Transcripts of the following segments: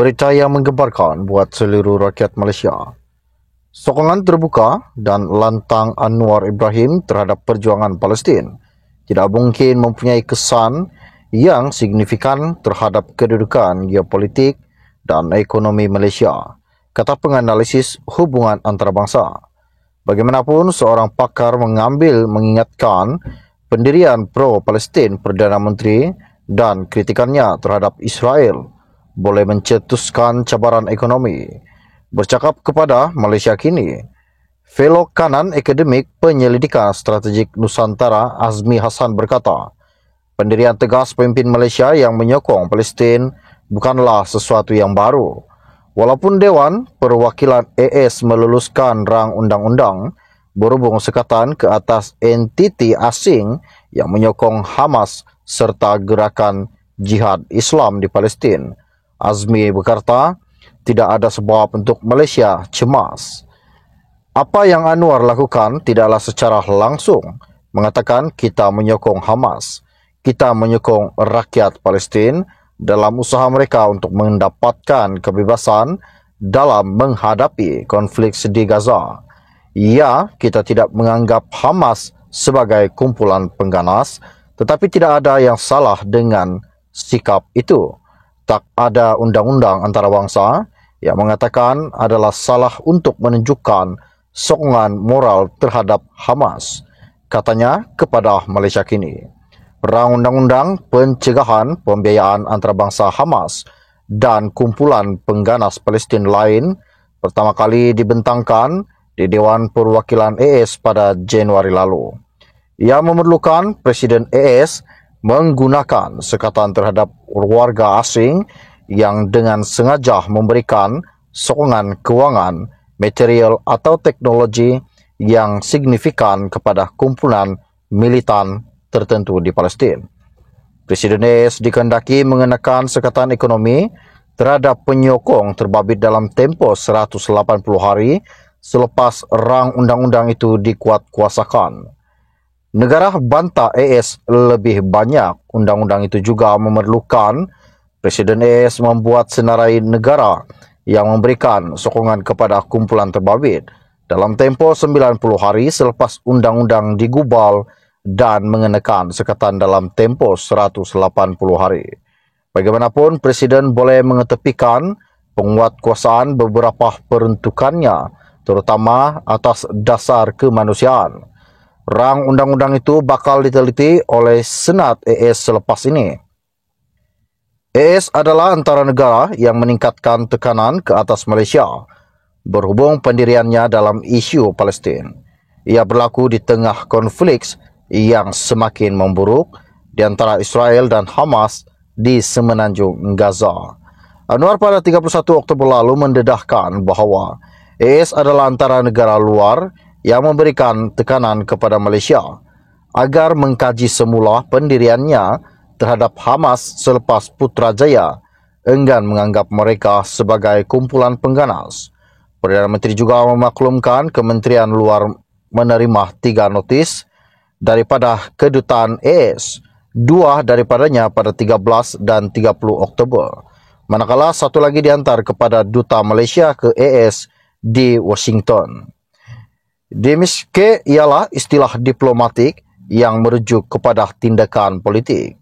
Berita yang menggemparkan buat seluruh rakyat Malaysia. Sokongan terbuka dan lantang Anwar Ibrahim terhadap perjuangan Palestin tidak mungkin mempunyai kesan yang signifikan terhadap kedudukan geopolitik dan ekonomi Malaysia, kata penganalisis hubungan antarabangsa. Bagaimanapun, seorang pakar mengingatkan pendirian pro-Palestin Perdana Menteri dan kritikannya terhadap Israel boleh mencetuskan cabaran ekonomi. Bercakap kepada Malaysia Kini, Fellow Kanan Akademik Penyelidikan Strategik Nusantara Azmi Hassan berkata, pendirian tegas pemimpin Malaysia yang menyokong Palestin bukanlah sesuatu yang baru. Walaupun Dewan Perwakilan AS meluluskan rang undang-undang berhubung sekatan ke atas entiti asing yang menyokong Hamas serta gerakan jihad Islam di Palestin, Azmi berkata, tidak ada sebab untuk Malaysia cemas. Apa yang Anwar lakukan tidaklah secara langsung mengatakan kita menyokong Hamas. Kita menyokong rakyat Palestin dalam usaha mereka untuk mendapatkan kebebasan dalam menghadapi konflik di Gaza. Ya, kita tidak menganggap Hamas sebagai kumpulan pengganas, tetapi tidak ada yang salah dengan sikap itu. Tak ada undang-undang antarabangsa yang mengatakan adalah salah untuk menunjukkan sokongan moral terhadap Hamas, katanya kepada Malaysia Kini. Rang Undang-Undang Pencegahan Pembiayaan Antarabangsa Hamas dan kumpulan pengganas Palestin lain pertama kali dibentangkan di Dewan Perwakilan AS pada Januari lalu. Ia memerlukan Presiden AS menggunakan sekatan terhadap warga asing yang dengan sengaja memberikan sokongan kewangan, material atau teknologi yang signifikan kepada kumpulan militan tertentu di Palestin. Presiden AS dikehendaki mengenakan sekatan ekonomi terhadap penyokong terbabit dalam tempoh 180 hari selepas rang undang-undang itu dikuatkuasakan. Negara bantah AS lebih banyak. Undang-undang itu juga memerlukan Presiden AS membuat senarai negara yang memberikan sokongan kepada kumpulan terbabit dalam tempoh 90 hari selepas undang-undang digubal dan mengenakan sekatan dalam tempoh 180 hari. Bagaimanapun, Presiden boleh mengetepikan penguatkuasaan beberapa peruntukannya, terutama atas dasar kemanusiaan. Rang undang-undang itu bakal diteliti oleh Senat AS selepas ini. AS adalah antara negara yang meningkatkan tekanan ke atas Malaysia berhubung pendiriannya dalam isu Palestin. Ia berlaku di tengah konflik yang semakin memburuk di antara Israel dan Hamas di semenanjung Gaza. Anwar pada 31 Oktober lalu mendedahkan bahawa AS adalah antara negara luar yang memberikan tekanan kepada Malaysia agar mengkaji semula pendiriannya terhadap Hamas selepas Putrajaya enggan menganggap mereka sebagai kumpulan pengganas. Perdana Menteri juga memaklumkan Kementerian Luar menerima 3 notis daripada kedutaan AS, 2 daripadanya pada 13 dan 30 Oktober, manakala satu lagi dihantar kepada Duta Malaysia ke AS di Washington. Demiske ialah istilah diplomatik yang merujuk kepada tindakan politik.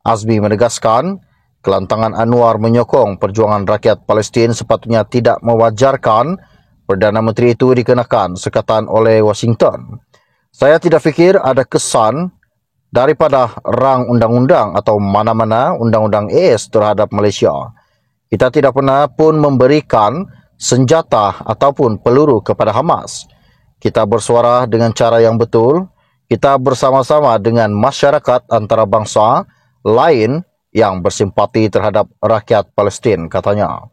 Azmi menegaskan, kelantangan Anwar menyokong perjuangan rakyat Palestin sepatutnya tidak mewajarkan Perdana Menteri itu dikenakan sekatan oleh Washington. Saya tidak fikir ada kesan daripada rang undang-undang atau mana-mana undang-undang AS terhadap Malaysia. Kita tidak pernah pun memberikan senjata ataupun peluru kepada Hamas. Kita bersuara dengan cara yang betul. Kita bersama-sama dengan masyarakat antarabangsa lain yang bersimpati terhadap rakyat Palestin, katanya.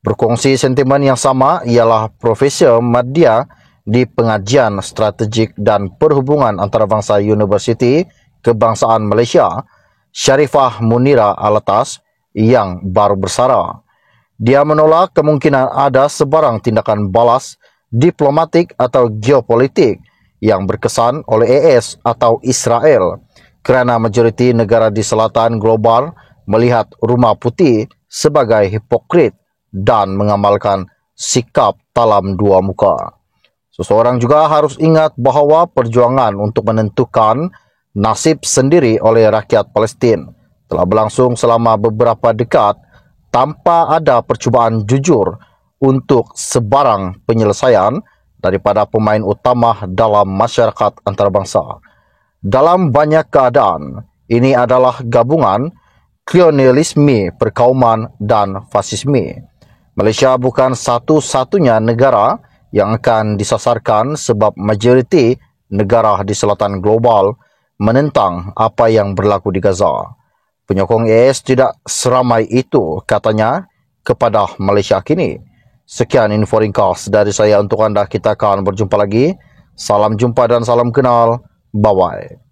Berkongsi sentimen yang sama ialah Profesor Madya di Pengajian Strategik dan Perhubungan Antarabangsa Universiti Kebangsaan Malaysia, Sharifah Munira Alatas, yang baru bersara. Dia menolak kemungkinan ada sebarang tindakan balas diplomatik atau geopolitik yang berkesan oleh AS atau Israel kerana majoriti negara di selatan global melihat Rumah Putih sebagai hipokrit dan mengamalkan sikap talam dua muka. Seseorang juga harus ingat bahawa perjuangan untuk menentukan nasib sendiri oleh rakyat Palestin telah berlangsung selama beberapa dekad tanpa ada percubaan jujur untuk sebarang penyelesaian daripada pemain utama dalam masyarakat antarabangsa. Dalam banyak keadaan, ini adalah gabungan kolonialisme, perkauman dan fasisme. Malaysia bukan satu-satunya negara yang akan disasarkan sebab majoriti negara di selatan global menentang apa yang berlaku di Gaza. Penyokong AS tidak seramai itu, katanya, kepada Malaysia kini. Sekian info ringkas dari saya untuk anda. Kita akan berjumpa lagi. Salam jumpa dan salam kenal. Bye-bye.